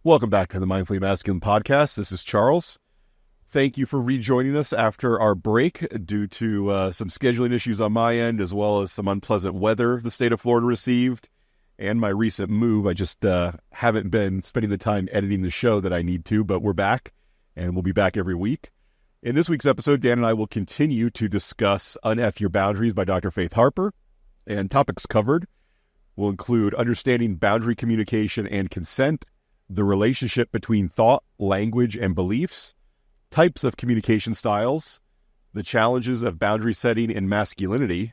Welcome back to the Mindfully Masculine podcast. This is Charles. Thank you for rejoining us after our break due to some scheduling issues on my end, as well as some unpleasant weather the state of Florida received, and my recent move. I just haven't been spending the time editing the show that I need to, but we're back, and we'll be back every week. In this week's episode, Dan and I will continue to discuss Unf Your Boundaries by Dr. Faith Harper, and topics covered will include understanding boundary communication and consent, the relationship between thought, language, and beliefs, types of communication styles, the challenges of boundary setting in masculinity,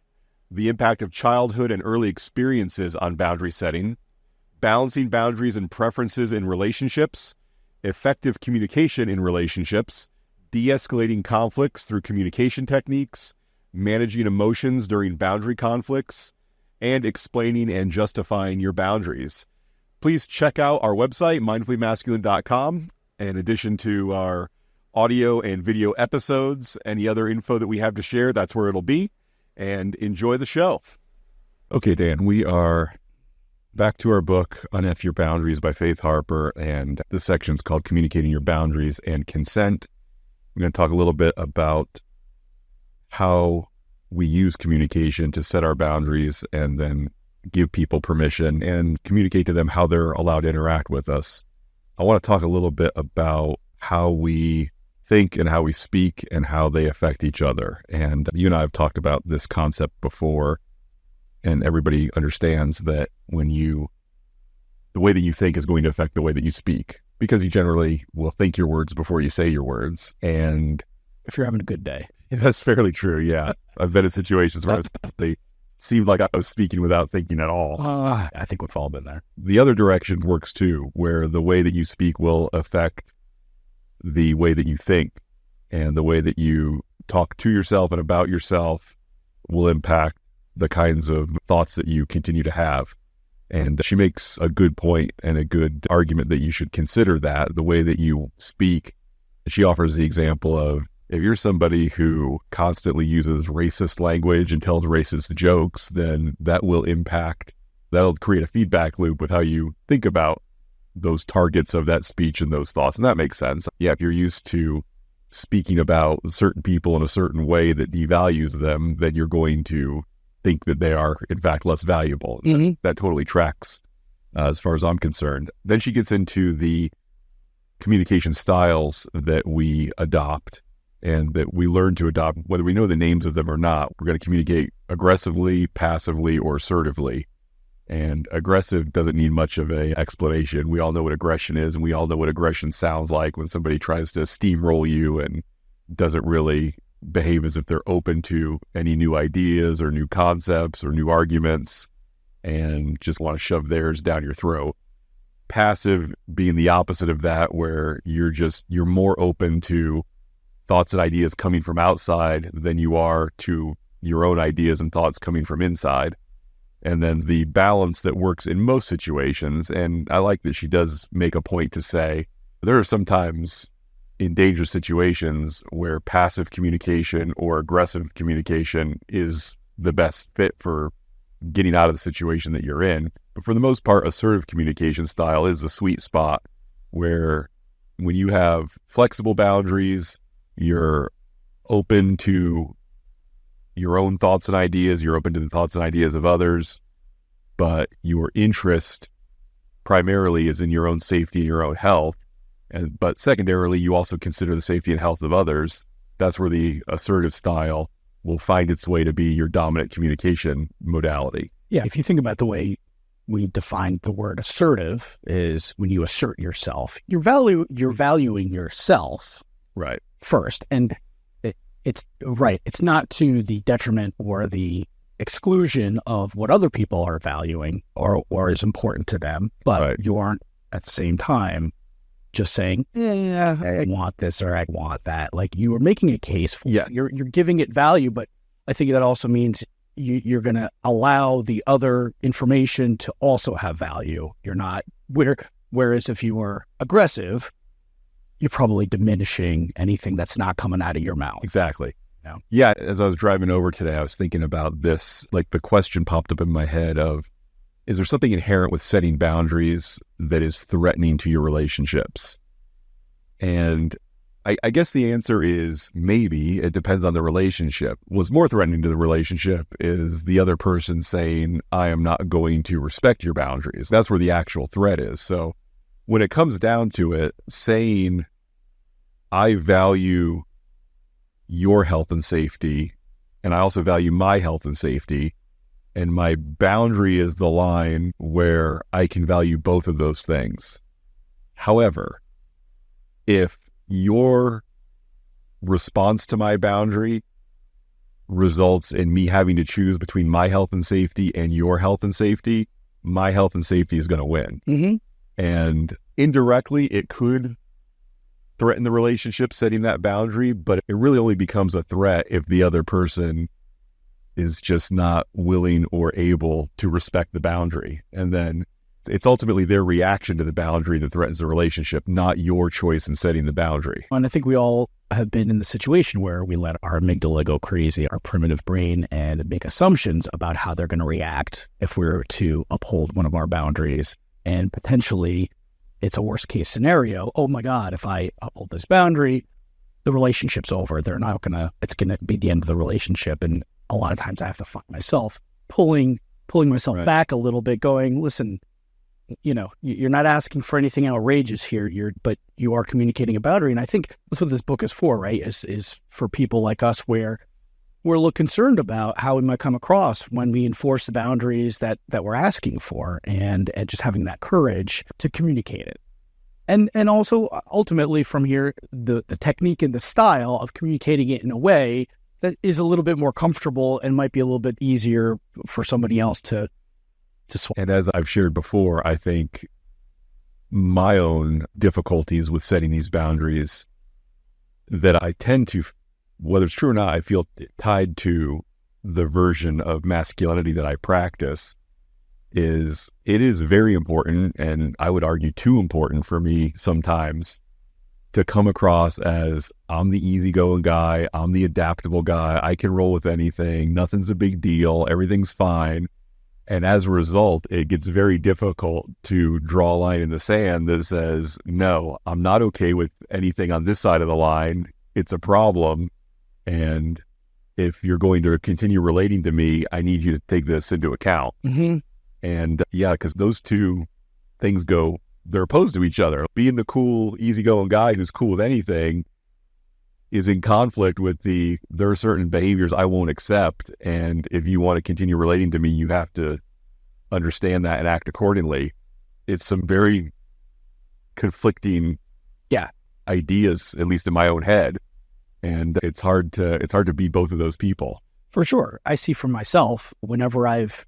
the impact of childhood and early experiences on boundary setting, balancing boundaries and preferences in relationships, effective communication in relationships, de-escalating conflicts through communication techniques, managing emotions during boundary conflicts, and explaining and justifying your boundaries. Please check out our website, mindfullymasculine.com. In addition to our audio and video episodes, any other info that we have to share, that's where it'll be. And enjoy the show. Okay, Dan, we are back to our book, Unf Your Boundaries by Faith Harper, and this section's called Communicating Your Boundaries and Consent. I'm going to talk a little bit about how we use communication to set our boundaries and then give people permission and communicate to them how they're allowed to interact with us. I want to talk a little bit about how we think and how we speak and how they affect each other. And you and I have talked about this concept before, and everybody understands that the way that you think is going to affect the way that you speak, because you generally will think your words before you say your words. And if you're having a good day. That's fairly true, yeah. I've been in situations where they seemed like I was speaking without thinking at all. I think we've all been there. The other direction works too, where the way that you speak will affect the way that you think, and the way that you talk to yourself and about yourself will impact the kinds of thoughts that you continue to have. And she makes a good point and a good argument that you should consider that, the way that you speak. She offers the example of, if you're somebody who constantly uses racist language and tells racist jokes, then that'll create a feedback loop with how you think about those targets of that speech and those thoughts. And that makes sense. Yeah, if you're used to speaking about certain people in a certain way that devalues them, then you're going to think that they are, in fact, less valuable. Mm-hmm. That totally tracks as far as I'm concerned. Then she gets into the communication styles that we adopt and that we learn to adopt, whether we know the names of them or not. We're going to communicate aggressively, passively, or assertively. And aggressive doesn't need much of an explanation. We all know what aggression is, and we all know what aggression sounds like when somebody tries to steamroll you and doesn't really behave as if they're open to any new ideas or new concepts or new arguments and just want to shove theirs down your throat. Passive being the opposite of that, where you're more open to thoughts and ideas coming from outside than you are to your own ideas and thoughts coming from inside. And then the balance that works in most situations, and I like that she does make a point to say, there are sometimes in dangerous situations where passive communication or aggressive communication is the best fit for getting out of the situation that you're in. But for the most part, assertive communication style is the sweet spot, where when you have flexible boundaries, you're open to your own thoughts and ideas, you're open to the thoughts and ideas of others, but your interest primarily is in your own safety and your own health. But secondarily, you also consider the safety and health of others. That's where the assertive style will find its way to be your dominant communication modality. Yeah, if you think about the way we define the word assertive, is when you assert yourself, you're valuing yourself, right, first. And it's right. It's not to the detriment or the exclusion of what other people are valuing or is important to them, but right. You aren't at the same time just saying, I want this or I want that. Like, you are making a case for it. You're giving it value, but I think that also means you're going to allow the other information to also have value. You're not, whereas if you were aggressive, you're probably diminishing anything that's not coming out of your mouth. Exactly. Yeah. As I was driving over today, I was thinking about this, like the question popped up in my head of, is there something inherent with setting boundaries that is threatening to your relationships? And I guess the answer is maybe. It depends on the relationship. What's more threatening to the relationship is the other person saying, I am not going to respect your boundaries. That's where the actual threat is. So when it comes down to it, saying, I value your health and safety, and I also value my health and safety, and my boundary is the line where I can value both of those things. However, if your response to my boundary results in me having to choose between my health and safety and your health and safety, my health and safety is going to win. Mm-hmm. And indirectly, it could threaten the relationship, setting that boundary, but it really only becomes a threat if the other person is just not willing or able to respect the boundary. And then it's ultimately their reaction to the boundary that threatens the relationship, not your choice in setting the boundary. And I think we all have been in the situation where we let our amygdala go crazy, our primitive brain, and make assumptions about how they're going to react if we were to uphold one of our boundaries. And potentially, it's a worst case scenario. Oh my God, if I uphold this boundary, the relationship's over. It's going to be the end of the relationship. And a lot of times I have to find myself pulling myself back a little bit, going, listen, you're not asking for anything outrageous here, but you are communicating a boundary. And I think that's what this book is for, right? Is for people like us where we're a little concerned about how we might come across when we enforce the boundaries that we're asking for, and just having that courage to communicate it. And also ultimately from here, the technique and the style of communicating it in a way that is a little bit more comfortable and might be a little bit easier for somebody else to swallow. And as I've shared before, I think my own difficulties with setting these boundaries that I tend to, whether it's true or not, I feel tied to the version of masculinity that I practice, is it is very important, and I would argue too important for me sometimes, to come across as I'm the easygoing guy, I'm the adaptable guy, I can roll with anything, nothing's a big deal, everything's fine. And as a result, it gets very difficult to draw a line in the sand that says, no, I'm not okay with anything on this side of the line. It's a problem. And if you're going to continue relating to me, I need you to take this into account. Mm-hmm. And because those two things they're opposed to each other. Being the cool, easygoing guy who's cool with anything is in conflict with there are certain behaviors I won't accept. And if you want to continue relating to me, you have to understand that and act accordingly. It's some very conflicting ideas, at least in my own head. And it's hard to be both of those people. For sure. I see for myself, whenever I've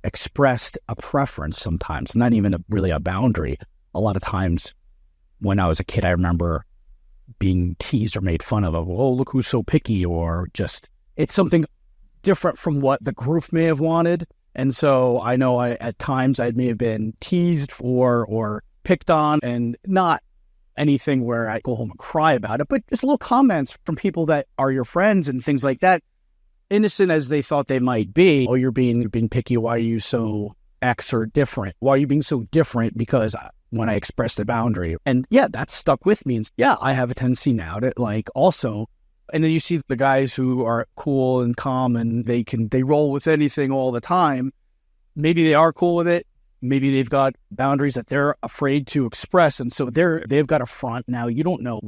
expressed a preference sometimes, not even really a boundary, a lot of times when I was a kid, I remember being teased or made fun of, oh, look who's so picky, or just, it's something different from what the group may have wanted. And so I know at times I may have been teased or picked on, and not anything where I go home and cry about it, but just little comments from people that are your friends and things like that, innocent as they thought they might be. Oh, you're being picky. Why are you so X or different? Why are you being so different? Because when I expressed a boundary, and that stuck with me. And I have a tendency now to also, and then you see the guys who are cool and calm and they roll with anything all the time. Maybe they are cool with it. Maybe they've got boundaries that they're afraid to express. And so they've got a front. Now you don't know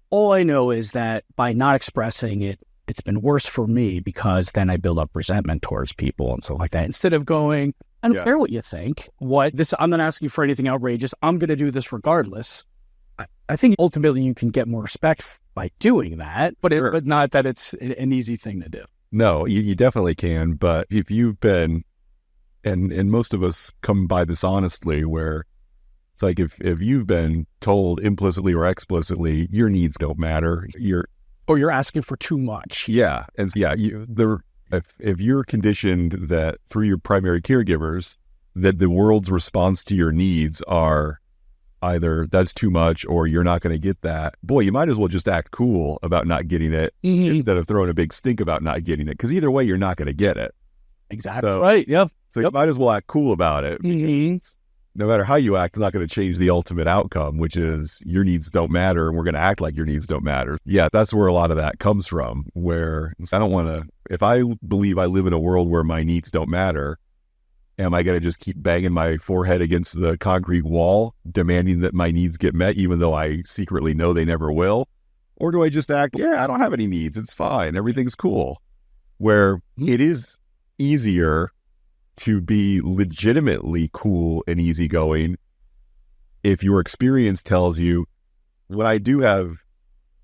all I know is that by not expressing it, it's been worse for me, because then I build up resentment towards people and stuff like that. Instead of going, I don't care what you think. I'm not asking for anything outrageous. I'm going to do this regardless. I think ultimately you can get more respect by doing that, but not that it's an easy thing to do. No, you definitely can. But if you've been, and most of us come by this honestly, where it's like if you've been told implicitly or explicitly your needs don't matter, or you're asking for too much. Yeah. And if you're conditioned that through your primary caregivers, that the world's response to your needs are either that's too much or you're not going to get that, boy, you might as well just act cool about not getting it instead of throwing a big stink about not getting it. Because either way, you're not going to get it. Exactly. Right. Yep. So you might as well act cool about it. Mm-hmm. No matter how you act, it's not going to change the ultimate outcome, which is your needs don't matter, and we're going to act like your needs don't matter. Yeah, that's where a lot of that comes from, where I don't want to, if I believe I live in a world where my needs don't matter, am I going to just keep banging my forehead against the concrete wall, demanding that my needs get met, even though I secretly know they never will? Or do I just act, yeah, I don't have any needs, it's fine, everything's cool? Where it is easier to be legitimately cool and easygoing if your experience tells you, when I do have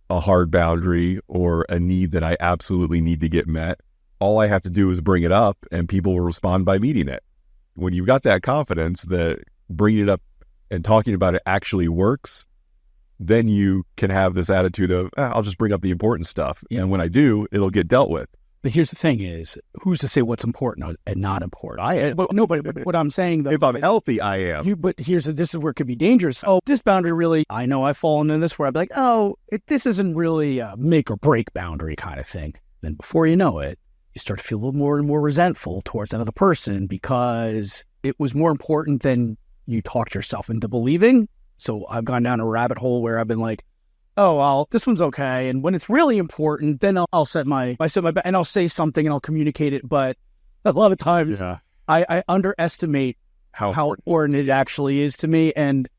a hard boundary or a need that I absolutely need to get met, all I have to do is bring it up and people will respond by meeting it. When you've got that confidence that bringing it up and talking about it actually works, then you can have this attitude of, I'll just bring up the important stuff. Yeah. And when I do, it'll get dealt with. But here's the thing is, who's to say what's important and not important? But what I'm saying, though, if I'm healthy, I am. But this is where it could be dangerous. Oh, this boundary really, I know I've fallen into this where I'd be like, this isn't really a make or break boundary kind of thing. Then before you know it, you start to feel a little more and more resentful towards another person because it was more important than you talked yourself into believing. So I've gone down a rabbit hole where I've been like, this one's okay. And when it's really important, then I'll set my and I'll say something and I'll communicate it. But a lot of times I underestimate how important it actually is to me. And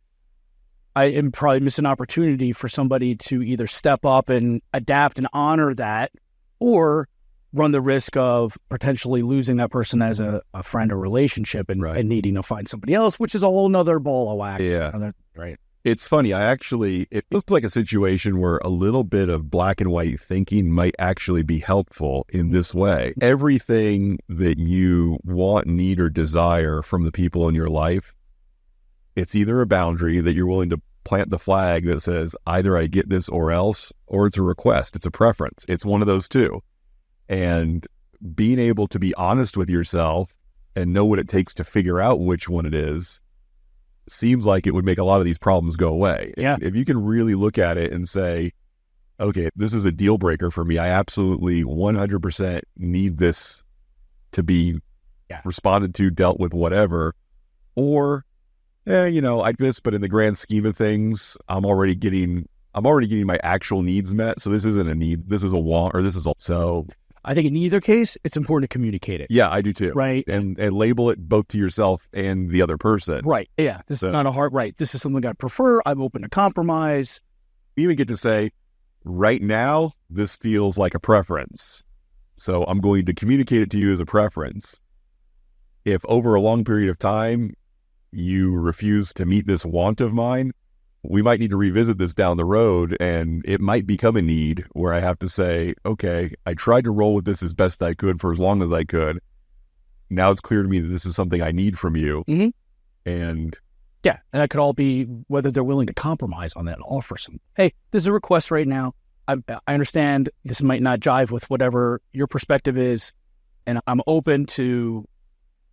I am probably miss an opportunity for somebody to either step up and adapt and honor that, or run the risk of potentially losing that person as a friend or relationship and needing to find somebody else, which is a whole nother ball of wax. Yeah. Right. It's funny. It looks like a situation where a little bit of black and white thinking might actually be helpful in this way. Everything that you want, need, or desire from the people in your life, it's either a boundary that you're willing to plant the flag that says either I get this or else, or it's a request. It's a preference. It's one of those two. And being able to be honest with yourself and know what it takes to figure out which one it is seems like it would make a lot of these problems go away. Yeah. If you can really look at it and say, okay, this is a deal breaker for me. I absolutely 100% need this to be responded to, dealt with, whatever. Or, like this, but in the grand scheme of things, I'm already getting my actual needs met. So this isn't a need. This is a want, or this is so. I think in either case, it's important to communicate it. Yeah, I do too. Right. And label it both to yourself and the other person. Right. Yeah. This is not a hard, right. This is something I prefer. I'm open to compromise. You even get to say, right now, this feels like a preference. So I'm going to communicate it to you as a preference. If over a long period of time, you refuse to meet this want of mine, we might need to revisit this down the road, and it might become a need where I have to say, okay, I tried to roll with this as best I could for as long as I could. Now it's clear to me that this is something I need from you. Mm-hmm. And that could all be whether they're willing to compromise on that and offer some, hey, this is a request right now. I understand this might not jive with whatever your perspective is, and I'm open to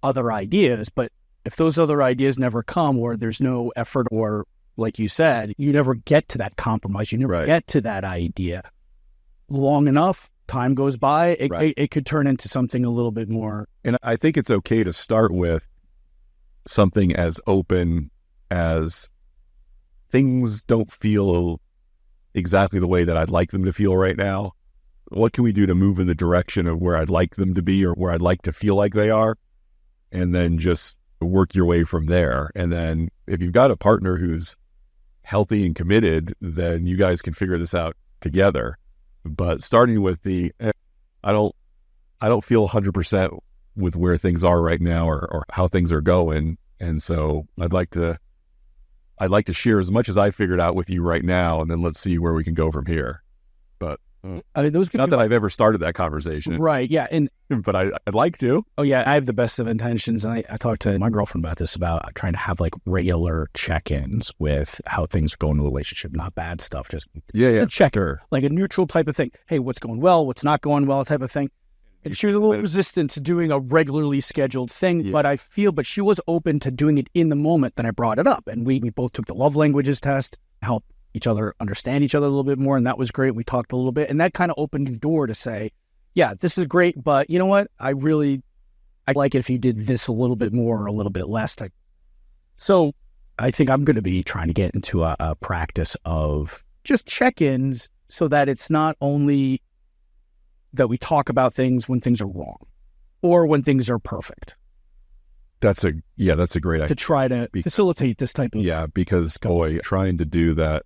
other ideas, but if those other ideas never come, or there's no effort, or like you said, you never get to that compromise. You never get to that idea. Long enough, time goes by, it could turn into something a little bit more. And I think it's okay to start with something as open as things don't feel exactly the way that I'd like them to feel right now. What can we do to move in the direction of where I'd like them to be, or where I'd like to feel like they are? And then just work your way from there. And then if you've got a partner who's healthy and committed, then you guys can figure this out together. But starting with I don't feel 100% with where things are right now, or how things are going. And so I'd like to share as much as I figured out with you right now, and then let's see where we can go from here. But I mean, those not that I've ever started that conversation. Right. Yeah. But I'd like to. Oh, yeah. I have the best of intentions. And I talked to my girlfriend about this, about trying to have like regular check-ins with how things are going in the relationship, not bad stuff. Just a checker, like a neutral type of thing. Hey, what's going well? What's not going well? Type of thing. And she was a little resistant to doing a regularly scheduled thing, but she was open to doing it in the moment that I brought it up. And we both took the love languages test, helped each other understand each other a little bit more. And that was great. We talked a little bit, and that kind of opened the door to say, yeah, this is great, but you know what? I really I like it if you did this a little bit more or a little bit less. So I think I'm going to be trying to get into a practice of just check-ins so that it's not only that we talk about things when things are wrong or when things are perfect. That's a great idea. To try to facilitate this type of... Yeah, because boy, trying to do that,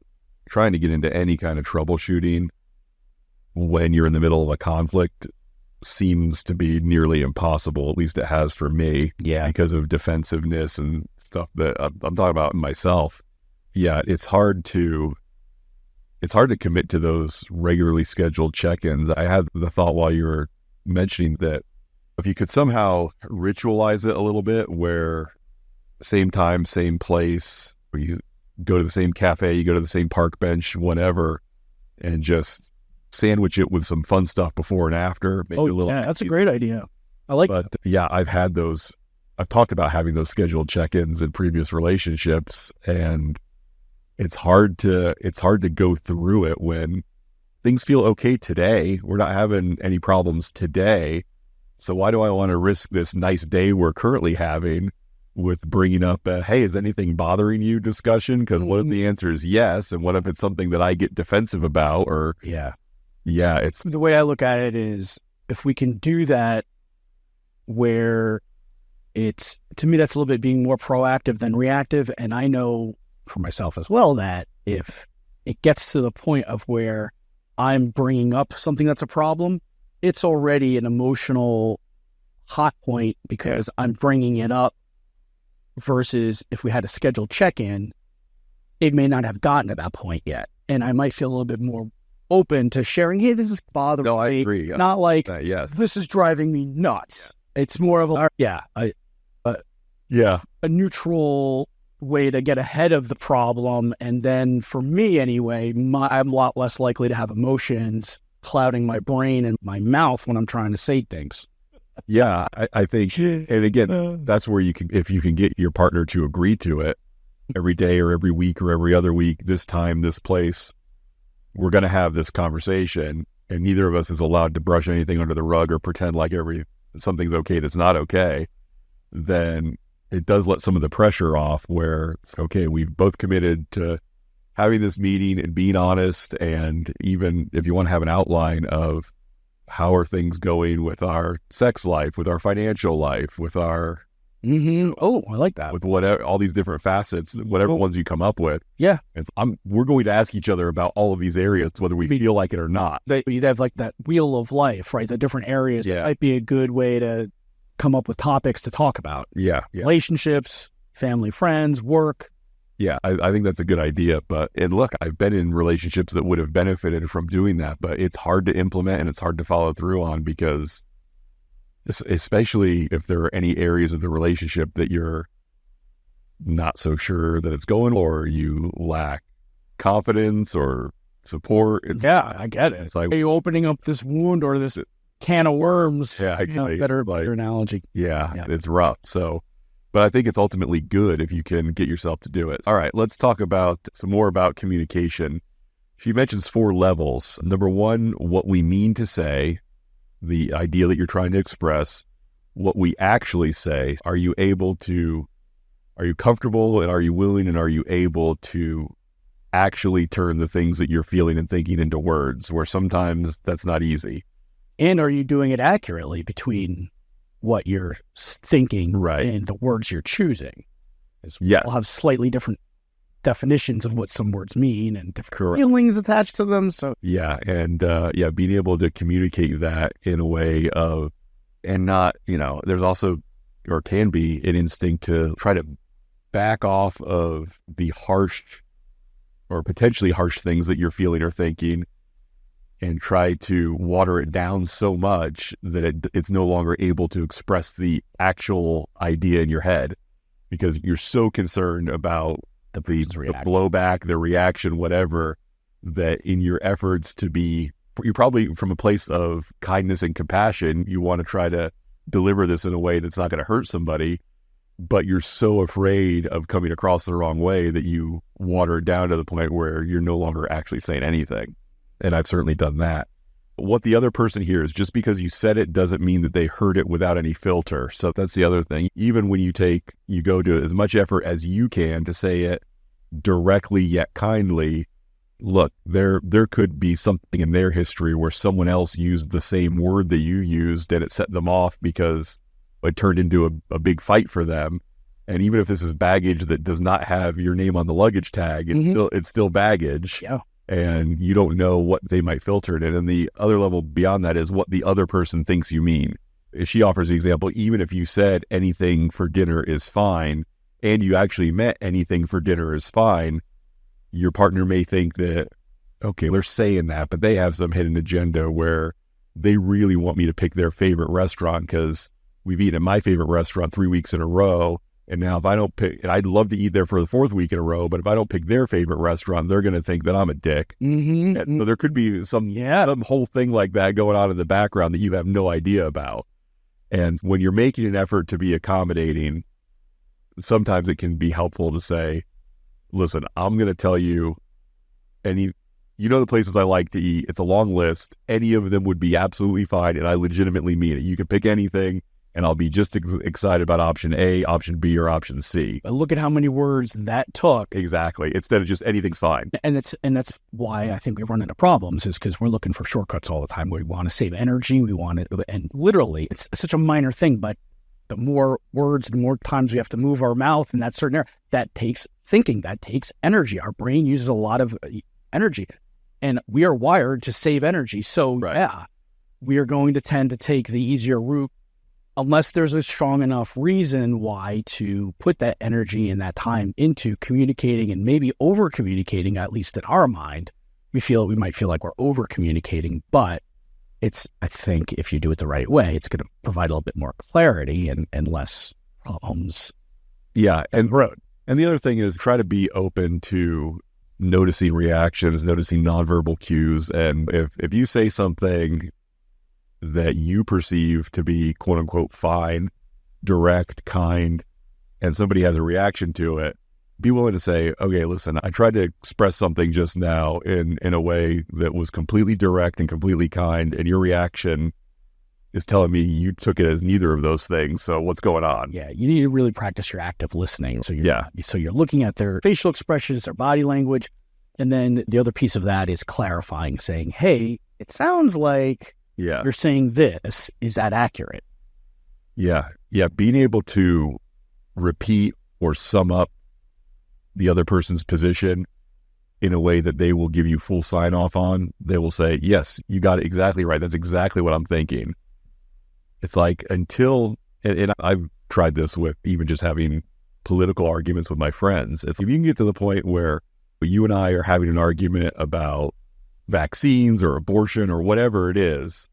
trying to get into any kind of troubleshooting when you're in the middle of a conflict seems to be nearly impossible. At least it has for me. Yeah. Because of defensiveness and stuff that I'm talking about myself. Yeah, it's hard to commit to those regularly scheduled check-ins. I had the thought while you were mentioning that if you could somehow ritualize it a little bit, where same time, same place, where you go to the same cafe, you go to the same park bench, whatever, and just sandwich it with some fun stuff before and after. That's a great idea. I like that. Yeah, I've talked about having those scheduled check-ins in previous relationships, and it's hard to go through it when things feel okay today. We're not having any problems today. So why do I want to risk this nice day we're currently having with bringing up a, hey, is anything bothering you discussion? Because what if the answer is yes? And what if it's something that I get defensive about? Or it's the way I look at it is, if we can do that where it's, to me, that's a little bit being more proactive than reactive. And I know for myself as well that if it gets to the point of where I'm bringing up something that's a problem, it's already an emotional hot point because I'm bringing it up, versus if we had a scheduled check-in, it may not have gotten to that point yet. And I might feel a little bit more open to sharing, hey, this is bothering me. No, I agree. Not like, this is driving me nuts. Yeah. It's more of a neutral way to get ahead of the problem. And then for me anyway, I'm a lot less likely to have emotions clouding my brain and my mouth when I'm trying to say things. Yeah, I think, and again, that's where you can, if you can get your partner to agree to it every day or every week or every other week, this time, this place, we're going to have this conversation, and neither of us is allowed to brush anything under the rug or pretend like something's okay that's not okay, then it does let some of the pressure off where it's okay, we've both committed to having this meeting and being honest. And even if you want to have an outline of how are things going with our sex life, with our financial life, with our... Oh, I like that. With whatever, all these different facets, whatever ones you come up with. Yeah. We're going to ask each other about all of these areas, whether we feel like it or not. You have like that wheel of life, right? The different areas. Yeah. Might be a good way to come up with topics to talk about. Yeah. Relationships, family, friends, work. Yeah, I think that's a good idea. And look, I've been in relationships that would have benefited from doing that, but it's hard to implement and it's hard to follow through on, because especially if there are any areas of the relationship that you're not so sure that it's going, or you lack confidence or support. I get it. It's like, are you opening up this wound or this can of worms? Yeah, exactly. Better analogy. Yeah, it's rough. So, but I think it's ultimately good if you can get yourself to do it. All right, let's talk about some more about communication. She mentions 4 levels. Number 1, what we mean to say, the idea that you're trying to express, what we actually say. Are you comfortable, and are you willing, and are you able to actually turn the things that you're feeling and thinking into words, where sometimes that's not easy? And are you doing it accurately between what you're thinking and the words you're choosing? Yes. We'll have slightly different definitions of what some words mean and different feelings attached to them. So and being able to communicate that in a way of, and not, there's also, or can be, an instinct to try to back off of the harsh or potentially harsh things that you're feeling or thinking, and try to water it down so much that it's no longer able to express the actual idea in your head, because you're so concerned about the blowback, the reaction, whatever, that in your efforts to be, you're probably from a place of kindness and compassion, you want to try to deliver this in a way that's not going to hurt somebody, but you're so afraid of coming across the wrong way that you water it down to the point where you're no longer actually saying anything. And I've certainly done that. what the other person hears. Just because you said it doesn't mean that they heard it without any filter. So that's the other thing. Even when you go to as much effort as you can to say it directly yet kindly, look, there could be something in their history where someone else used the same word that you used and it set them off because it turned into a big fight for them. And even if this is baggage that does not have your name on the luggage tag, it's still baggage. Yeah. And you don't know what they might filter it in. And the other level beyond that is what the other person thinks you mean. She offers the example, even if you said anything for dinner is fine, and you actually meant anything for dinner is fine, your partner may think that, okay, they're saying that, but they have some hidden agenda where they really want me to pick their favorite restaurant because we've eaten at my favorite restaurant 3 weeks in a row. And now if I don't pick, and I'd love to eat there for the 4th week in a row, but if I don't pick their favorite restaurant, they're going to think that I'm a dick. So there could be some whole thing like that going on in the background that you have no idea about. And when you're making an effort to be accommodating, sometimes it can be helpful to say, listen, I'm going to tell you the places I like to eat. It's a long list. Any of them would be absolutely fine. And I legitimately mean it. You can pick anything. And I'll be just excited about option A, option B, or option C. But look at how many words that took. Exactly. Instead of just anything's fine. And that's why I think we run into problems, is because we're looking for shortcuts all the time. We want to save energy. We want it, and literally, it's such a minor thing, but the more words, the more times we have to move our mouth in that certain area, that takes thinking, that takes energy. Our brain uses a lot of energy, and we are wired to save energy. So we are going to tend to take the easier route, unless there's a strong enough reason why to put that energy and that time into communicating and maybe over communicating, at least in our mind. We might feel like we're over communicating, but I think if you do it the right way, it's going to provide a little bit more clarity and less problems. Yeah. And the other thing is try to be open to noticing reactions, noticing nonverbal cues. And if you say something that you perceive to be quote unquote fine, direct, kind, and somebody has a reaction to it, be willing to say, okay, listen, I tried to express something just now in a way that was completely direct and completely kind, and your reaction is telling me you took it as neither of those things. So what's going on? Yeah, you need to really practice your active listening. So you're looking at their facial expressions, their body language, and then the other piece of that is clarifying, saying, hey, it sounds like you're saying this. Is that accurate? Yeah. Being able to repeat or sum up the other person's position in a way that they will give you full sign off on. They will say, yes, you got it exactly right. That's exactly what I'm thinking. It's like and I've tried this with even just having political arguments with my friends. It's if you can get to the point where you and I are having an argument about vaccines or abortion or whatever it is,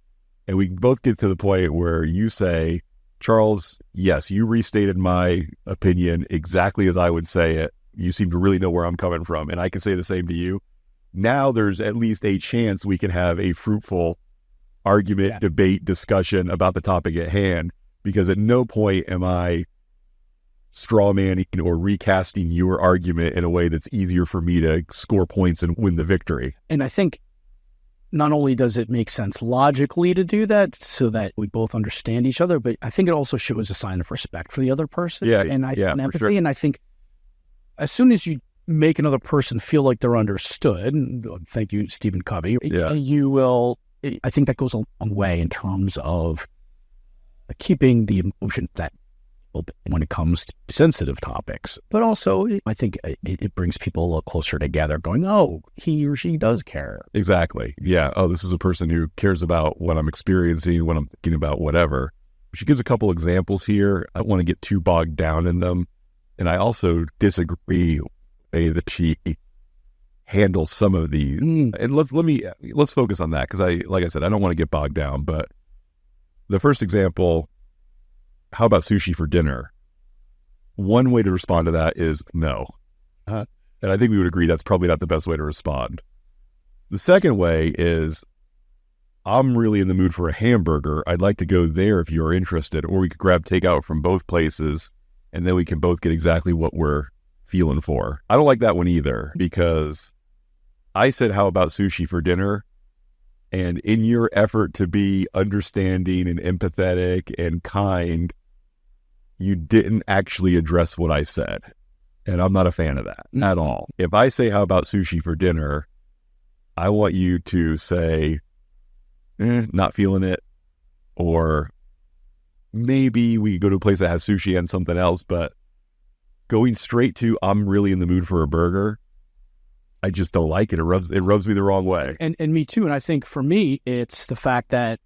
and we both get to the point where you say, Charles, yes, you restated my opinion exactly as I would say it. You seem to really know where I'm coming from, and I can say the same to you. Now there's at least a chance we can have a fruitful argument, debate, discussion about the topic at hand, because at no point am I strawmanning or recasting your argument in a way that's easier for me to score points and win the victory. And I think not only does it make sense logically to do that so that we both understand each other, but I think it also shows a sign of respect for the other person and empathy. Sure. And I think as soon as you make another person feel like they're understood, and thank you, Stephen Covey, you will, I think that goes a long way in terms of keeping the emotion that when it comes to sensitive topics. But also, I think it brings people a little closer together going, oh, he or she does care. Exactly. Yeah. Oh, this is a person who cares about what I'm experiencing, what I'm thinking about, whatever. She gives a couple examples here. I don't want to get too bogged down in them. And I also disagree with the way that she handles some of these. And let's focus on that, because like I said, I don't want to get bogged down. But the first example, how about sushi for dinner? One way to respond to that is no. And I think we would agree that's probably not the best way to respond. The second way is, I'm really in the mood for a hamburger. I'd like to go there if you're interested, or we could grab takeout from both places, and then we can both get exactly what we're feeling for. I don't like that one either, because I said, how about sushi for dinner? And in your effort to be understanding and empathetic and kind, you didn't actually address what I said. And I'm not a fan of that at all. If I say, how about sushi for dinner? I want you to say, not feeling it. Or maybe we go to a place that has sushi and something else, but going straight to, I'm really in the mood for a burger, I just don't like it. It rubs me the wrong way. And me too. And I think for me, it's the fact that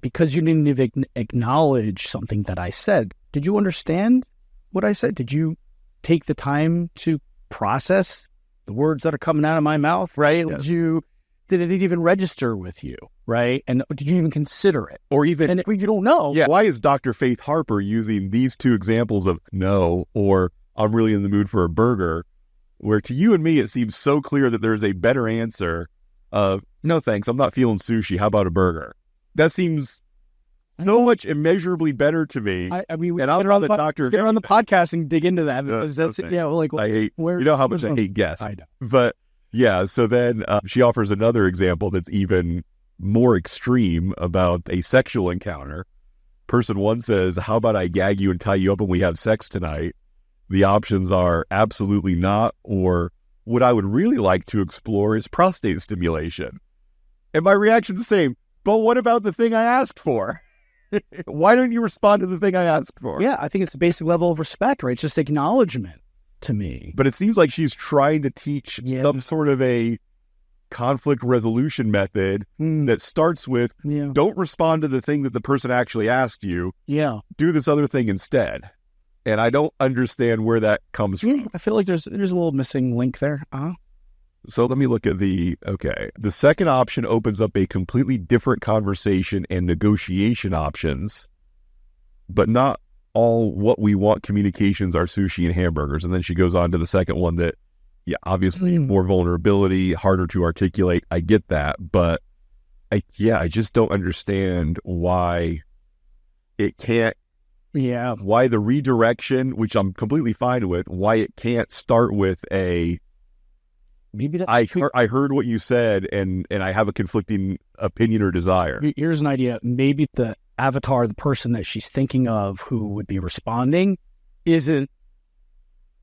because you didn't even acknowledge something that I said, did you understand what I said? Did you take the time to process the words that are coming out of my mouth, right? Yes. Did it even register with you, right? And did you even consider it? Or even... And if you don't know... Yeah, why is Dr. Faith Harper using these two examples of no or I'm really in the mood for a burger, where to you and me it seems so clear that there's a better answer of, no thanks, I'm not feeling sushi, how about a burger? That seems so much immeasurably better to me. I mean, and I'm not the doctor. Get on the podcast and dig into that, because that's okay. yeah. Like I hate. You know how much I hate guests. I know. But yeah, so then she offers another example that's even more extreme about a sexual encounter. Person one says, "How about I gag you and tie you up and we have sex tonight?" The options are absolutely not, or what I would really like to explore is prostate stimulation. And my reaction's the same. But what about the thing I asked for? Why don't you respond to the thing I asked for? Yeah, I think it's a basic level of respect, right? It's just acknowledgement to me. But it seems like she's trying to teach some sort of a conflict resolution method that starts with, don't respond to the thing that the person actually asked you. Yeah. Do this other thing instead. And I don't understand where that comes from. I feel like there's a little missing link there. So let me look at the second option opens up a completely different conversation and negotiation options, but not all what we want communications are sushi and hamburgers. And then she goes on to the second one that, obviously more vulnerability, harder to articulate. I get that, but I just don't understand why it can't. Yeah. Why the redirection, which I'm completely fine with, why it can't start with a, maybe that I heard what you said and I have a conflicting opinion or desire. Here's an idea. Maybe the avatar, the person that she's thinking of who would be responding, isn't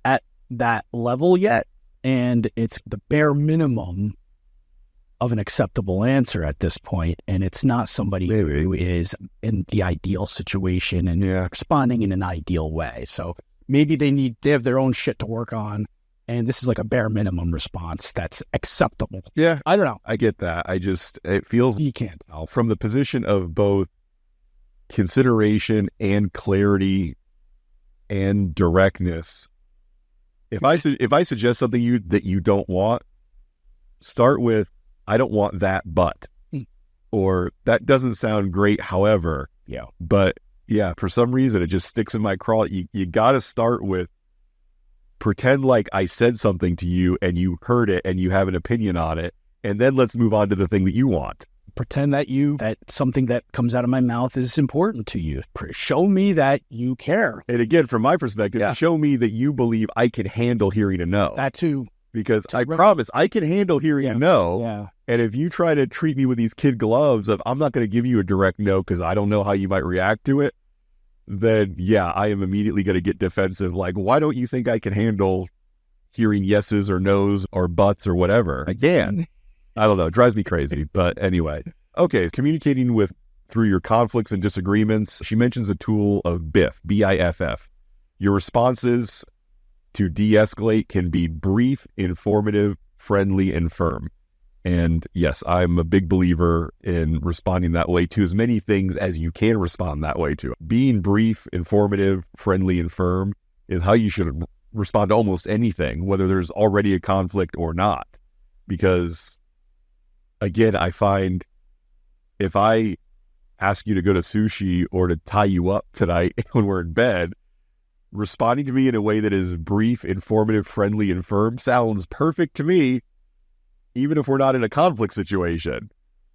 at that level yet. And it's the bare minimum of an acceptable answer at this point. And it's not somebody who is in the ideal situation and responding in an ideal way. So maybe they have their own shit to work on. And this is like a bare minimum response that's acceptable. Yeah. I don't know. I get that. It feels, you can't tell. From the position of both consideration and clarity and directness. If I suggest something that you don't want, start with, I don't want that, but, or that doesn't sound great. However, but for some reason it just sticks in my craw. You got to start with, pretend like I said something to you and you heard it and you have an opinion on it. And then let's move on to the thing that you want. Pretend that something that comes out of my mouth is important to you. Show me that you care. And again, from my perspective, show me that you believe I can handle hearing a no. That too. Because I promise I can handle hearing a no. Yeah. And if you try to treat me with these kid gloves of, I'm not going to give you a direct no because I don't know how you might react to it, then I am immediately going to get defensive. Like, why don't you think I can handle hearing yeses or nos or buts or whatever? I can. I don't know. It drives me crazy. But anyway. Okay. Communicating through your conflicts and disagreements. She mentions a tool of BIFF, B-I-F-F. Your responses to de-escalate can be brief, informative, friendly, and firm. And yes, I'm a big believer in responding that way to as many things as you can respond that way to. Being brief, informative, friendly, and firm is how you should respond to almost anything, whether there's already a conflict or not. Because, again, I find if I ask you to go to sushi or to tie you up tonight when we're in bed, responding to me in a way that is brief, informative, friendly, and firm sounds perfect to me, even if we're not in a conflict situation.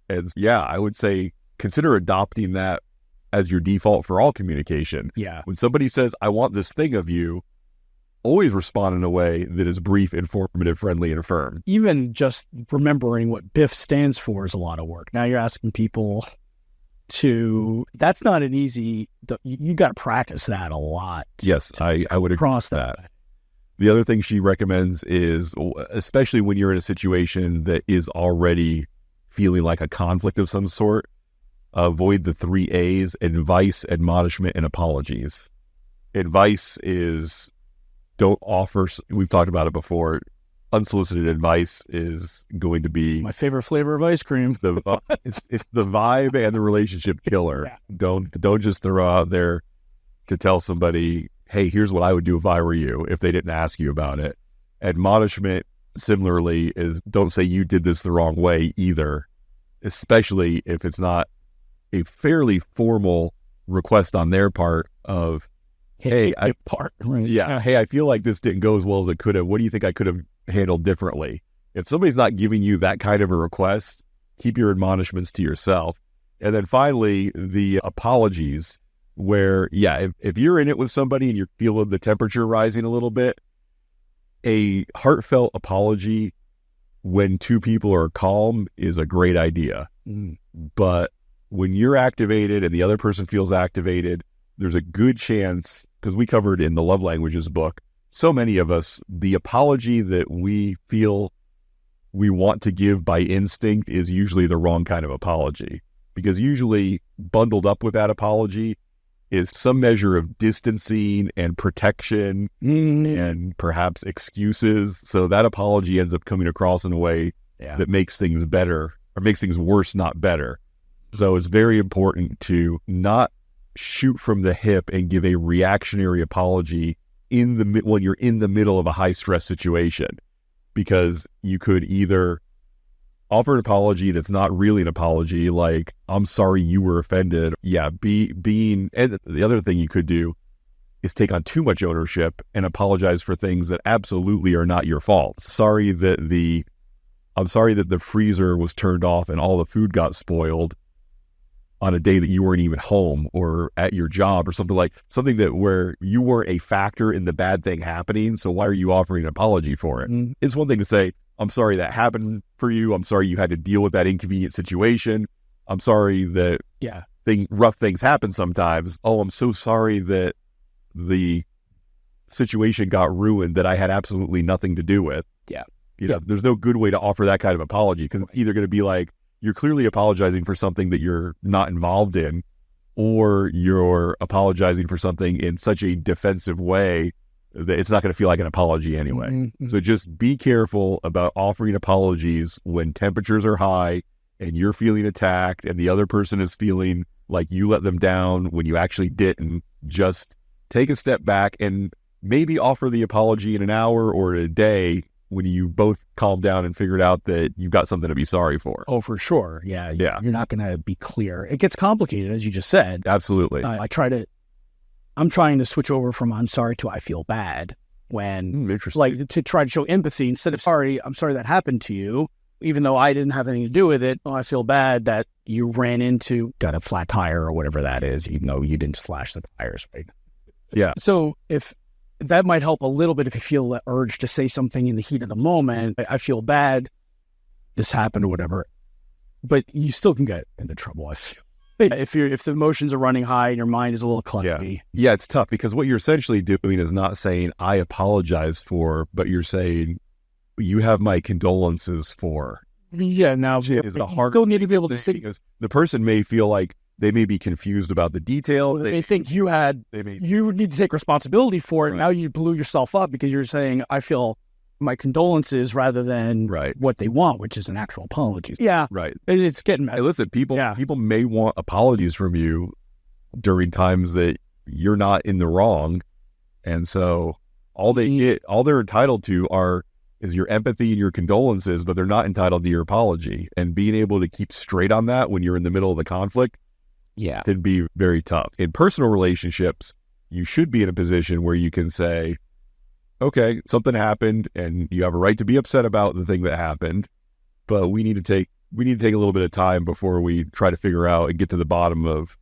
And I would say consider adopting that as your default for all communication. Yeah. When somebody says, I want this thing of you, always respond in a way that is brief, informative, friendly, and firm. Even just remembering what BIF stands for is a lot of work. Now you're asking people that's not an easy, you got to practice that a lot. Yes, I would agree cross with that. The other thing she recommends is, especially when you're in a situation that is already feeling like a conflict of some sort, avoid the 3 A's: advice, admonishment, and apologies. Advice is, don't offer, we've talked about it before, unsolicited advice is going to be my favorite flavor of ice cream. It's the vibe and the relationship killer. Yeah. Don't just throw out there to tell somebody, hey, here's what I would do if I were you, if they didn't ask you about it. Admonishment, similarly, is don't say you did this the wrong way either, especially if it's not a fairly formal request on their part of, hey, hey, I feel like this didn't go as well as it could have. What do you think I could have handled differently? If somebody's not giving you that kind of a request, keep your admonishments to yourself. And then finally, the apologies, where, if you're in it with somebody and you're feeling the temperature rising a little bit, a heartfelt apology when 2 people are calm is a great idea. But when you're activated and the other person feels activated, there's a good chance, because we covered in the Love Languages book, so many of us, the apology that we feel we want to give by instinct is usually the wrong kind of apology, because usually bundled up with that apology is some measure of distancing and protection and perhaps excuses. So that apology ends up coming across in a way that makes things better, or makes things worse, not better. So it's very important to not shoot from the hip and give a reactionary apology when you're in the middle of a high stress situation, because you could either offer an apology that's not really an apology, like, I'm sorry you were offended. And the other thing you could do is take on too much ownership and apologize for things that absolutely are not your fault. I'm sorry that the freezer was turned off and all the food got spoiled on a day that you weren't even home or at your job, or something that where you weren't a factor in the bad thing happening. So why are you offering an apology for it? It's one thing to say, I'm sorry that happened for you. I'm sorry you had to deal with that inconvenient situation. I'm sorry that rough things happen sometimes. Oh, I'm so sorry that the situation got ruined that I had absolutely nothing to do with. There's no good way to offer that kind of apology, because it's either going to be like, you're clearly apologizing for something that you're not involved in, or you're apologizing for something in such a defensive way that it's not going to feel like an apology anyway. So just be careful about offering apologies when temperatures are high and you're feeling attacked and the other person is feeling like you let them down when you actually didn't. Just take a step back and maybe offer the apology in an hour or a day when you both calm down and figured out that you've got something to be sorry for. Oh, for sure. Yeah. You're not going to be clear. It gets complicated, as you just said. Absolutely. I'm trying to switch over from I'm sorry to I feel bad, when like to try to show empathy instead of I'm sorry that happened to you, even though I didn't have anything to do with it. I feel bad that you got a flat tire or whatever that is, even though you didn't slash the tires, right? Yeah. So if that might help a little bit, if you feel the urge to say something in the heat of the moment, I feel bad, this happened or whatever, but you still can get into trouble, I feel. If the emotions are running high and your mind is a little clunky. Yeah, it's tough, because what you're essentially doing is not saying I apologize for, but you're saying you have my condolences for. Yeah, now is the hard. Still need to be able to stick. Because the person may feel like they may be confused about the details. They think you need to take responsibility for it. Right. Now you blew yourself up because you're saying I feel my condolences rather than what they want, which is an actual apology. Yeah, right. It's getting messy. Hey, listen, people may want apologies from you during times that you're not in the wrong, and so all they're entitled to is your empathy and your condolences, but they're not entitled to your apology. And being able to keep straight on that when you're in the middle of the conflict, can be very tough. In personal relationships, you should be in a position where you can say, okay, something happened and you have a right to be upset about the thing that happened, but we need to take a little bit of time before we try to figure out and get to the bottom of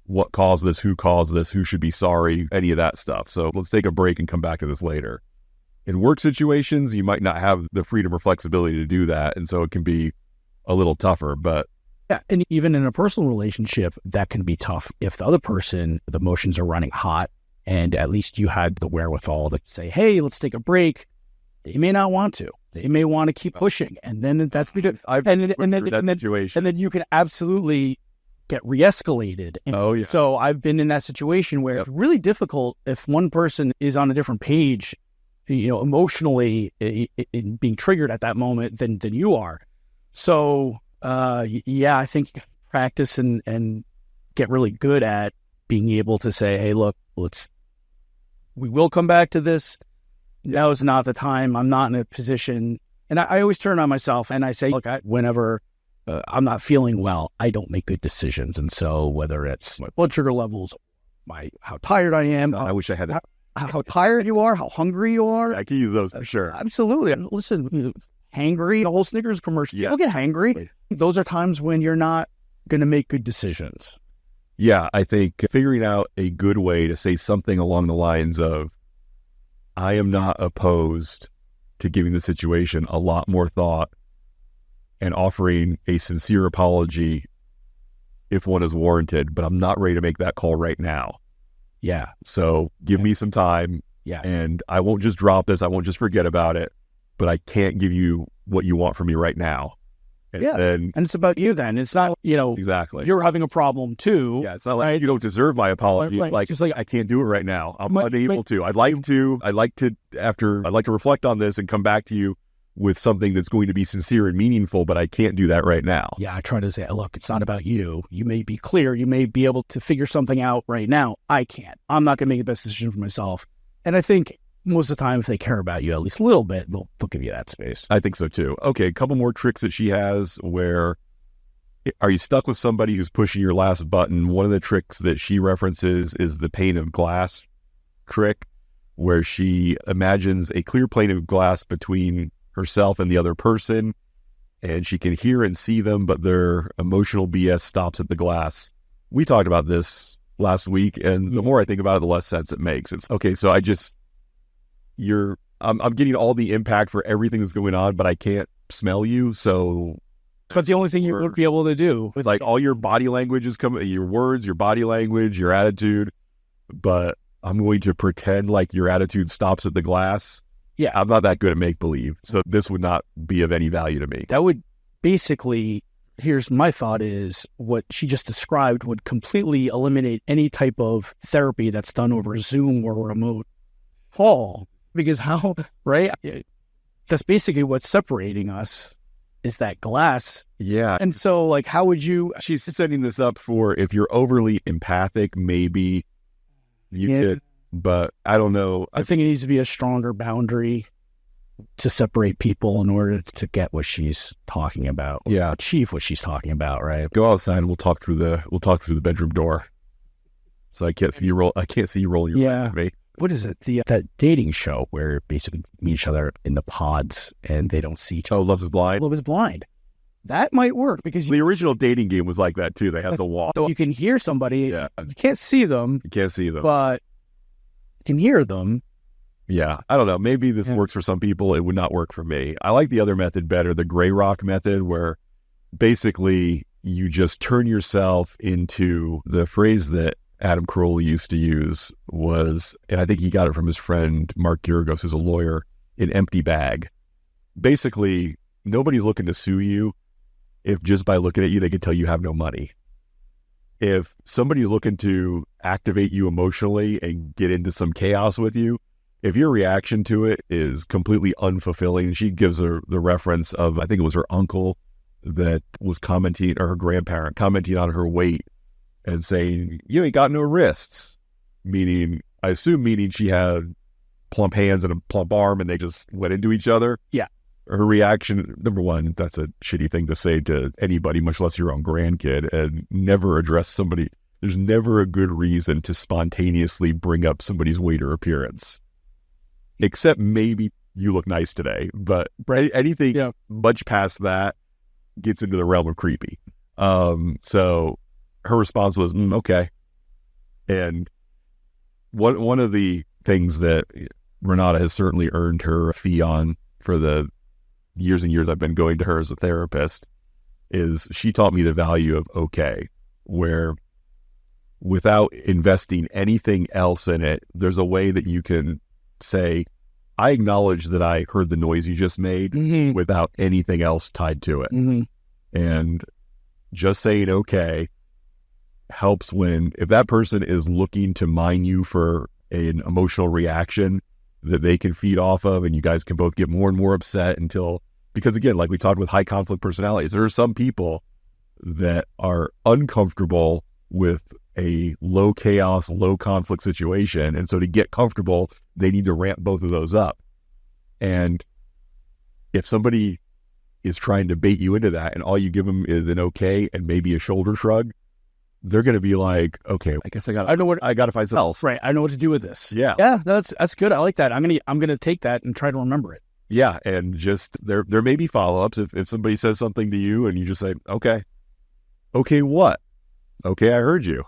what caused this, who caused this, who should be sorry, any of that stuff. So let's take a break and come back to this later. In work situations, you might not have the freedom or flexibility to do that. And so it can be a little tougher, but yeah, and even in a personal relationship, that can be tough if the other person, the emotions are running hot, and at least you had the wherewithal to say, hey, let's take a break. They may not want to. They may want to keep pushing. And then that's good. And then you can absolutely get re-escalated. And oh, yeah. So I've been in that situation where it's really difficult if one person is on a different page, emotionally in being triggered at that moment than you are. So I think you practice and get really good at being able to say, hey, look, we will come back to this. Now is not the time. I'm not in a position. And I always turn on myself and I say, look, whenever I'm not feeling well, I don't make good decisions. And so whether it's my blood sugar levels, how tired I am. I wish I had that. How tired you are, how hungry you are. I can use those for sure. Absolutely. Listen, hangry, the whole Snickers commercial. Yeah. People get hangry. Those are times when you're not going to make good decisions. Yeah, I think figuring out a good way to say something along the lines of, I am not opposed to giving the situation a lot more thought and offering a sincere apology if one is warranted, but I'm not ready to make that call right now. Yeah. So give me some time. Yeah. And I won't just drop this. I won't just forget about it, but I can't give you what you want from me right now. And it's about you then. It's not, exactly. You're having a problem too. Yeah, it's not like you don't deserve my apology. Right. Like, just like I can't do it right now. I'm unable to. I'd like to reflect on this and come back to you with something that's going to be sincere and meaningful, but I can't do that right now. Yeah, I try to say, look, it's not about you. You may be clear. You may be able to figure something out right now. I can't. I'm not going to make the best decision for myself. And I think most of the time, if they care about you at least a little bit, they'll give you that space. I think so too. Okay, a couple more tricks that she has where, are you stuck with somebody who's pushing your last button? One of the tricks that she references is the pane of glass trick, where she imagines a clear pane of glass between herself and the other person, and she can hear and see them, but their emotional BS stops at the glass. We talked about this last week, and the more I think about it, the less sense it makes. It's okay, so I'm getting all the impact for everything that's going on, but I can't smell you, so that's the only thing you would be able to do. It's like all your body language is coming, your words, your body language, your attitude, but I'm going to pretend like your attitude stops at the glass. Yeah. I'm not that good at make-believe, so this would not be of any value to me. That would basically, here's my thought is, what she just described would completely eliminate any type of therapy that's done over Zoom or remote call. Because right? That's basically what's separating us is that glass. Yeah. And so, like, how would you... She's setting this up for if you're overly empathic, maybe you could, but I don't know. I think it needs to be a stronger boundary to separate people in order to get what she's talking about. Yeah. Achieve what she's talking about, right? Go outside and we'll talk through the bedroom door. So I can't see you rolling your eyes at me. What is it? That dating show where basically meet each other in the pods and they don't see each other. Oh, Love is Blind? Love is Blind. That might work because the original dating game was like that too. They had to walk. So you can hear somebody. Yeah. You can't see them. You can't see them. But you can hear them. Yeah. I don't know. Maybe this works for some people. It would not work for me. I like the other method better, the gray rock method, where basically you just turn yourself into the phrase that Adam Carolla used to use was, and I think he got it from his friend Mark Geragos, who's a lawyer, an empty bag. Basically, nobody's looking to sue you if just by looking at you, they can tell you have no money. If somebody's looking to activate you emotionally and get into some chaos with you, if your reaction to it is completely unfulfilling, she gives her the reference of, I think it was her uncle that was commenting, or her grandparent commenting on her weight and saying, you ain't got no wrists. I assume she had plump hands and a plump arm and they just went into each other. Yeah. Her reaction, number one, that's a shitty thing to say to anybody, much less your own grandkid, and never address somebody. There's never a good reason to spontaneously bring up somebody's weight or appearance. Except maybe you look nice today. But anything much past that gets into the realm of creepy. So her response was, okay. And one of the things that Renata has certainly earned her fee on for the years and years I've been going to her as a therapist is she taught me the value of okay, where without investing anything else in it, there's a way that you can say, I acknowledge that I heard the noise you just made without anything else tied to it. And just saying okay helps if that person is looking to mine you for an emotional reaction that they can feed off of, and you guys can both get more and more upset because again, like we talked with high conflict personalities, there are some people that are uncomfortable with a low chaos, low conflict situation. And so to get comfortable, they need to ramp both of those up. And if somebody is trying to bait you into that and all you give them is an okay and maybe a shoulder shrug, they're going to be like, okay, I guess I got to find something else. Right. I know what to do with this. Yeah. Yeah. That's good. I like that. I'm going to take that and try to remember it. Yeah. And just there may be follow-ups. If somebody says something to you and you just say, okay, what? Okay, I heard you.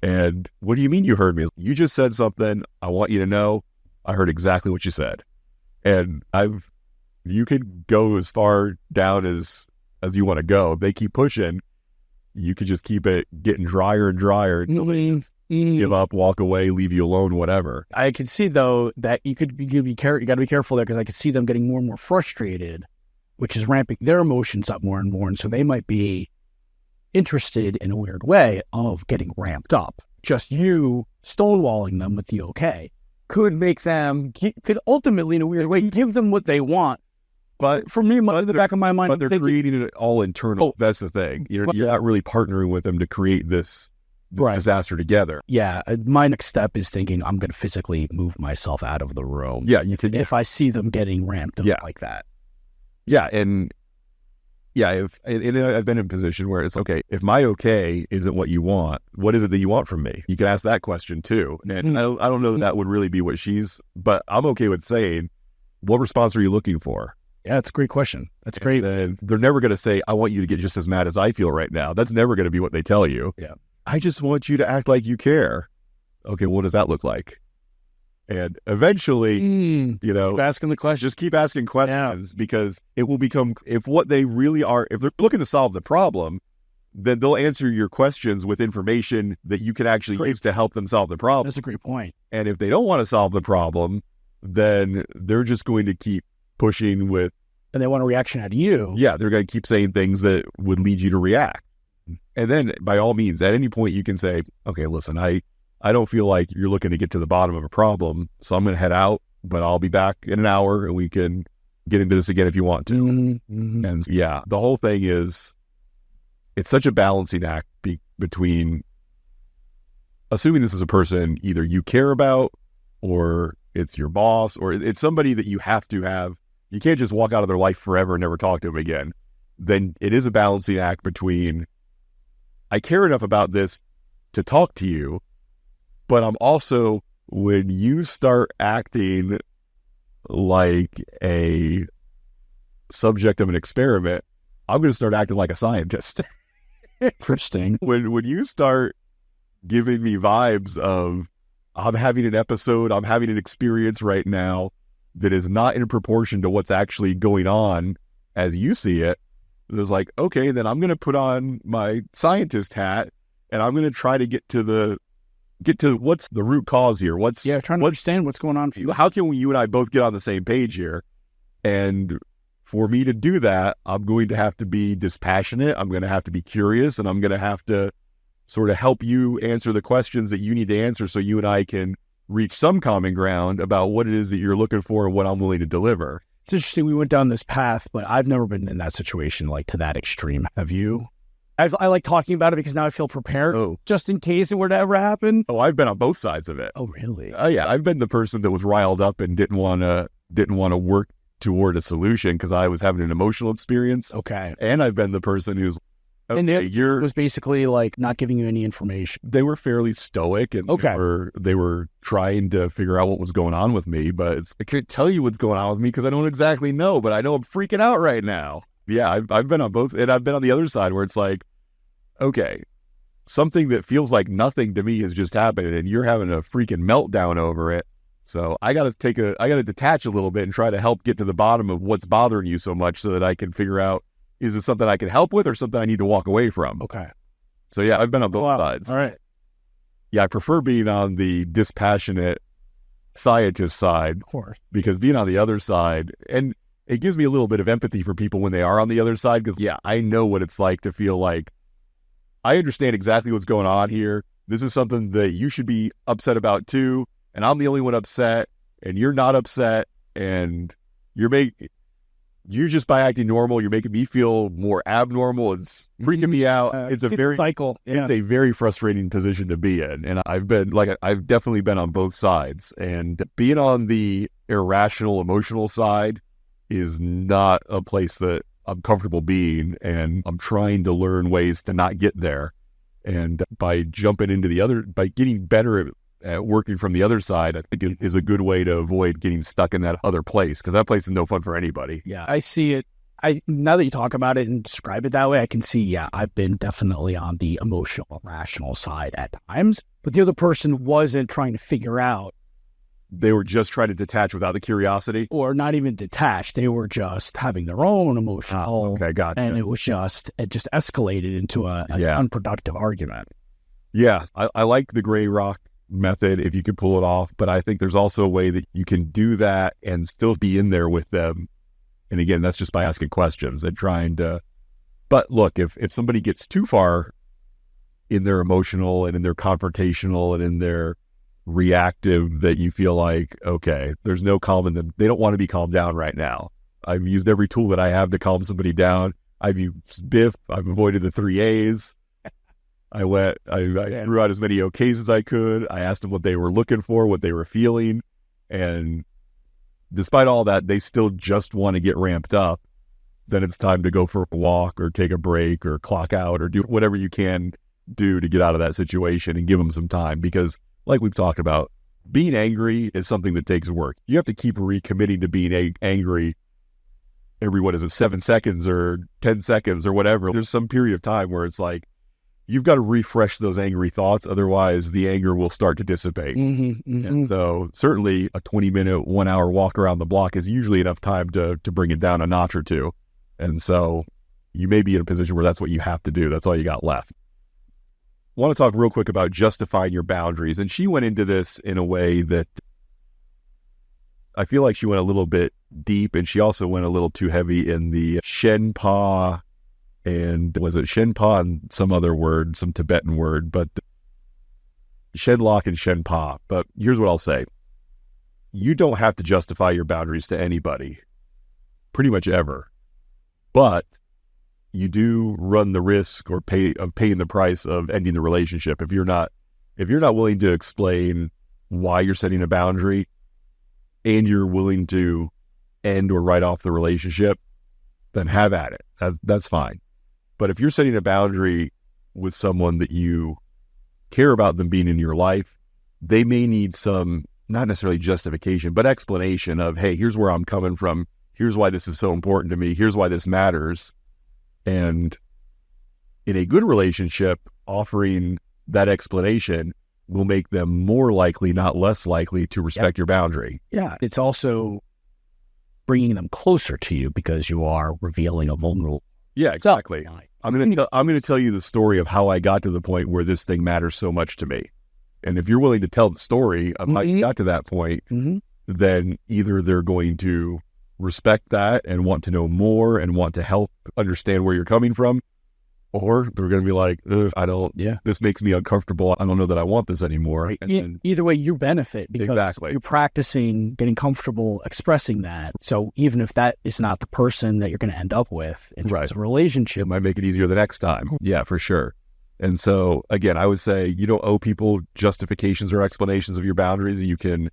And what do you mean you heard me? You just said something. I want you to know I heard exactly what you said. And you could go as far down as you want to go. If they keep pushing, you could just keep it getting drier and drier until they just give up, walk away, leave you alone, whatever. I can see though that you got to be careful there, because I could see them getting more and more frustrated, which is ramping their emotions up more and more. And so they might be interested in a weird way of getting ramped up. Just you stonewalling them with the okay could make them, could ultimately in a weird way give them what they want. But for me, in the back of my mind, but they're creating it all internal. That's the thing. You're not really partnering with them to create this disaster together. Yeah. My next step is thinking I'm going to physically move myself out of the room. Yeah. You can, if I see them getting ramped up like that. Yeah. And yeah, I've been in a position where it's okay, if my okay isn't what you want, what is it that you want from me? You can ask that question too. And I don't know that would really be what but I'm okay with saying, what response are you looking for? Yeah, that's a great question. That's great. And they're never going to say, I want you to get just as mad as I feel right now. That's never going to be what they tell you. Yeah. I just want you to act like you care. Okay, what does that look like? And eventually, keep asking the question. Just keep asking questions because it will become, if what they really are, if they're looking to solve the problem, then they'll answer your questions with information that you can actually use to help them solve the problem. That's a great point. And if they don't want to solve the problem, then they're just going to keep pushing with... And they want a reaction out of you. Yeah, they're going to keep saying things that would lead you to react. And then, by all means, at any point you can say, okay, listen, I don't feel like you're looking to get to the bottom of a problem, so I'm going to head out, but I'll be back in an hour and we can get into this again if you want to. And yeah, the whole thing is, it's such a balancing act between assuming this is a person either you care about or it's your boss or it's somebody that you have to have. You can't just walk out of their life forever and never talk to them again. Then it is a balancing act between, I care enough about this to talk to you, but I'm also, when you start acting like a subject of an experiment, I'm going to start acting like a scientist. Interesting. When you start giving me vibes of, I'm having an episode, I'm having an experience right now that is not in proportion to what's actually going on as you see it, it's like, okay, then I'm going to put on my scientist hat and I'm going to try to get to what's the root cause here. Trying to understand what's going on for you. How can you and I both get on the same page here? And for me to do that, I'm going to have to be dispassionate. I'm going to have to be curious, and I'm going to have to sort of help you answer the questions that you need to answer so you and I can reach some common ground about what it is that you're looking for and what I'm willing to deliver. It's interesting. We went down this path, but I've never been in that situation, like to that extreme. Have you? I like talking about it because now I feel prepared just in case it were to ever happen. Oh, I've been on both sides of it. Oh, really? Oh, yeah. I've been the person that was riled up and didn't want to work toward a solution because I was having an emotional experience. Okay. And I've been the person who's, and it was basically like not giving you any information. They were fairly stoic and they were trying to figure out what was going on with me, but I can't tell you what's going on with me because I don't exactly know, but I know I'm freaking out right now. Yeah, I've been on both, and I've been on the other side where it's like, okay, something that feels like nothing to me has just happened and you're having a freaking meltdown over it. So I got to detach a little bit and try to help get to the bottom of what's bothering you so much so that I can figure out, is it something I can help with or something I need to walk away from? Okay. So yeah, I've been on both sides. All right. Yeah, I prefer being on the dispassionate scientist side, of course, because being on the other side, and it gives me a little bit of empathy for people when they are on the other side, because yeah, I know what it's like to feel like I understand exactly what's going on here. This is something that you should be upset about too, and I'm the only one upset, and you're not upset, and you just by acting normal, you're making me feel more abnormal. It's freaking me out. It's a very cycle. Yeah. It's a very frustrating position to be in, and I've definitely been on both sides. And being on the irrational, emotional side is not a place that I'm comfortable being, and I'm trying to learn ways to not get there. And by jumping into by getting better at working from the other side, I think is a good way to avoid getting stuck in that other place, because that place is no fun for anybody. Yeah, I see it. Now that you talk about it and describe it that way, I can see, yeah, I've been definitely on the emotional, rational side at times, but the other person wasn't trying to figure out. They were just trying to detach without the curiosity? Or not even detached. They were just having their own emotional. Okay, gotcha. And it just escalated into an unproductive argument. Yeah, I like the gray rock method if you could pull it off, but I think there's also a way that you can do that and still be in there with them. And again, that's just by asking questions and trying to, but look, if somebody gets too far in their emotional and in their confrontational and in their reactive, that you feel like, okay, there's no calming them. They don't want to be calmed down right now. I've used every tool that I have to calm somebody down. I've used BIF. I've avoided the 3 A's. I threw out as many OKs as I could. I asked them what they were looking for, what they were feeling. And despite all that, they still just want to get ramped up. Then it's time to go for a walk or take a break or clock out or do whatever you can do to get out of that situation and give them some time. Because like we've talked about, being angry is something that takes work. You have to keep recommitting to being angry every, 7 seconds or 10 seconds or whatever. There's some period of time where it's like, you've got to refresh those angry thoughts. Otherwise, the anger will start to dissipate. And so certainly a 20-minute, 1 hour walk around the block is usually enough time to bring it down a notch or two. And so you may be in a position where that's what you have to do. That's all you got left. I want to talk real quick about justifying your boundaries. And she went into this in a way that I feel like she went a little bit deep, and she also went a little too heavy in the Shenpa. And was it Shenpa and some other word, some Tibetan word, but Shenlock and Shenpa. But here's what I'll say. You don't have to justify your boundaries to anybody, pretty much ever. But you do run the risk of paying the price of ending the relationship. If you're not willing to explain why you're setting a boundary and you're willing to end or write off the relationship, then have at it. That's fine. But if you're setting a boundary with someone that you care about them being in your life, they may need some, not necessarily justification, but explanation of, hey, here's where I'm coming from. Here's why this is so important to me. Here's why this matters. And in a good relationship, offering that explanation will make them more likely, not less likely, to respect your boundary. Yeah. It's also bringing them closer to you because you are revealing a vulnerable. Yeah, exactly. I'm going to tell you the story of how I got to the point where this thing matters so much to me. And if you're willing to tell the story of how you got to that point, then either they're going to respect that and want to know more and want to help understand where you're coming from, or they're going to be like, this makes me uncomfortable. I don't know that I want this anymore. And either way, you benefit because you're practicing getting comfortable expressing that. So even if that is not the person that you're going to end up with in terms of a relationship, it might make it easier the next time. Yeah, for sure. And so again, I would say you don't owe people justifications or explanations of your boundaries. You can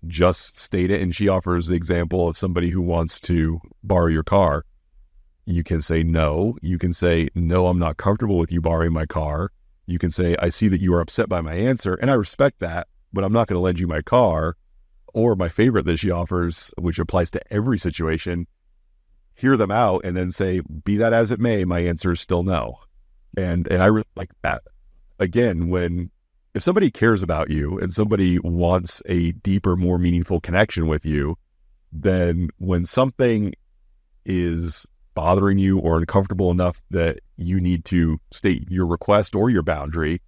just state it. And she offers the example of somebody who wants to borrow your car. You can say no. You can say, no, I'm not comfortable with you borrowing my car. You can say, I see that you are upset by my answer, and I respect that, but I'm not going to lend you my car. Or my favorite that she offers, which applies to every situation, hear them out and then say, be that as it may, my answer is still no. And I really like that. again, if somebody cares about you and somebody wants a deeper, more meaningful connection with you, then when something is bothering you or uncomfortable enough that you need to state your request or your boundary,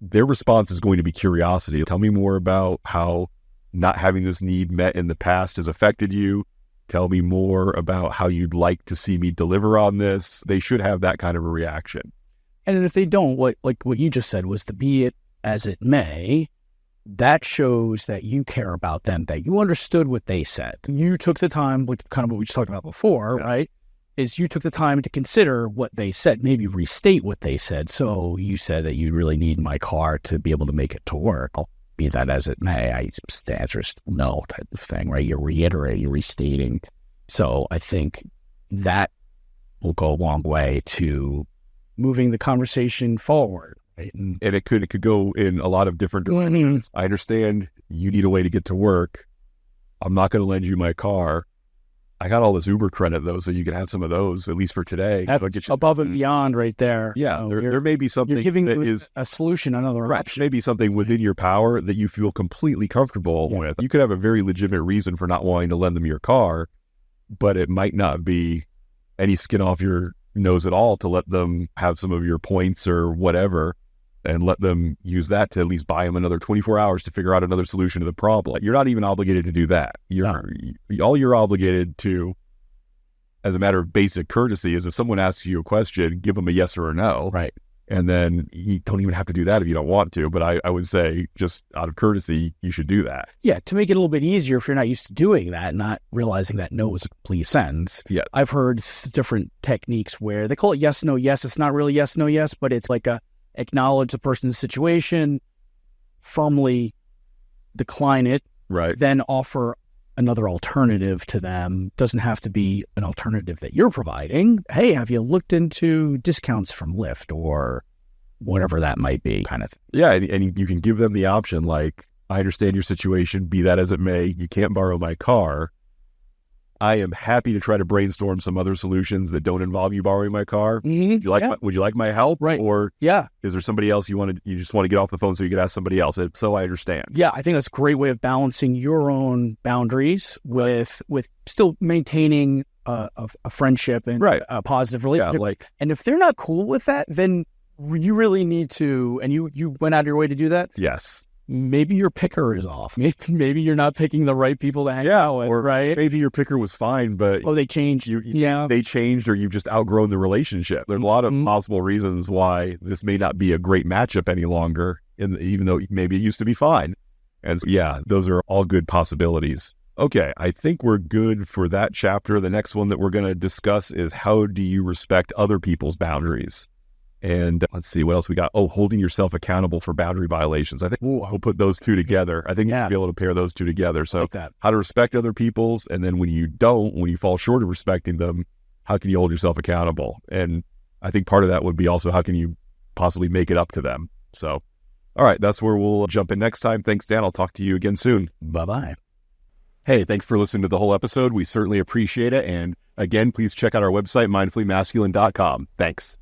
their response is going to be curiosity. Tell me more about how not having this need met in the past has affected you. Tell me more about how you'd like to see me deliver on this. They should have that kind of a reaction. And if they don't, what you just said was to be it as it may, that shows that you care about them, that you understood what they said. You took the time, which kind of what we just talked about before, right? Is you took the time to consider what they said, maybe restate what they said. So you said that you really need my car to be able to make it to work. Be that as it may, I answer is no type of thing, right? You're reiterating, you're restating. So I think that will go a long way to moving the conversation forward. Right? And it could go in a lot of different directions. I understand you need a way to get to work. I'm not going to lend you my car. I got all this Uber credit, though, so you can have some of those, at least for today. That's above and beyond right there. Yeah, there may be something you're giving that is a solution, another option. Maybe something within your power that you feel completely comfortable with. You could have a very legitimate reason for not wanting to lend them your car, but it might not be any skin off your nose at all to let them have some of your points or whatever, and let them use that to at least buy them another 24 hours to figure out another solution to the problem. You're not even obligated to do that. All you're obligated to, as a matter of basic courtesy, is if someone asks you a question, give them a yes or a no. Right. And then you don't even have to do that if you don't want to. But I would say, just out of courtesy, you should do that. Yeah, to make it a little bit easier if you're not used to doing that, not realizing that no is a complete sentence. Yeah. I've heard different techniques where they call it yes, no, yes. It's not really yes, no, yes, but it's like acknowledge the person's situation, firmly decline it, right? Then offer another alternative to them. Doesn't have to be an alternative that you're providing. Hey, have you looked into discounts from Lyft or whatever that might be, kind of thing. Yeah, and you can give them the option, like, I understand your situation, be that as it may, you can't borrow my car. I am happy to try to brainstorm some other solutions that don't involve you borrowing my car. Mm-hmm. Would you like my help? Right. Or is there somebody else you just want to get off the phone so you could ask somebody else? So I understand. Yeah, I think that's a great way of balancing your own boundaries with still maintaining a friendship and a positive relationship. Yeah, and if they're not cool with that, then you really need to, and you went out of your way to do that? Yes. Maybe your picker is off. Maybe you're not picking the right people to hang out with, or right? Maybe your picker was fine, but they changed. They changed, or you've just outgrown the relationship. There's a lot of possible reasons why this may not be a great matchup any longer, even though maybe it used to be fine. And so, those are all good possibilities. Okay, I think we're good for that chapter. The next one that we're going to discuss is how do you respect other people's boundaries? And let's see, what else we got? Oh, holding yourself accountable for boundary violations. I think we'll put those two together. I think you'll be able to pair those two together. So how to respect other people's, and then when you fall short of respecting them, how can you hold yourself accountable? And I think part of that would be also, how can you possibly make it up to them? So, all right, that's where we'll jump in next time. Thanks, Dan. I'll talk to you again soon. Bye-bye. Hey, thanks for listening to the whole episode. We certainly appreciate it. And again, please check out our website, mindfullymasculine.com. Thanks.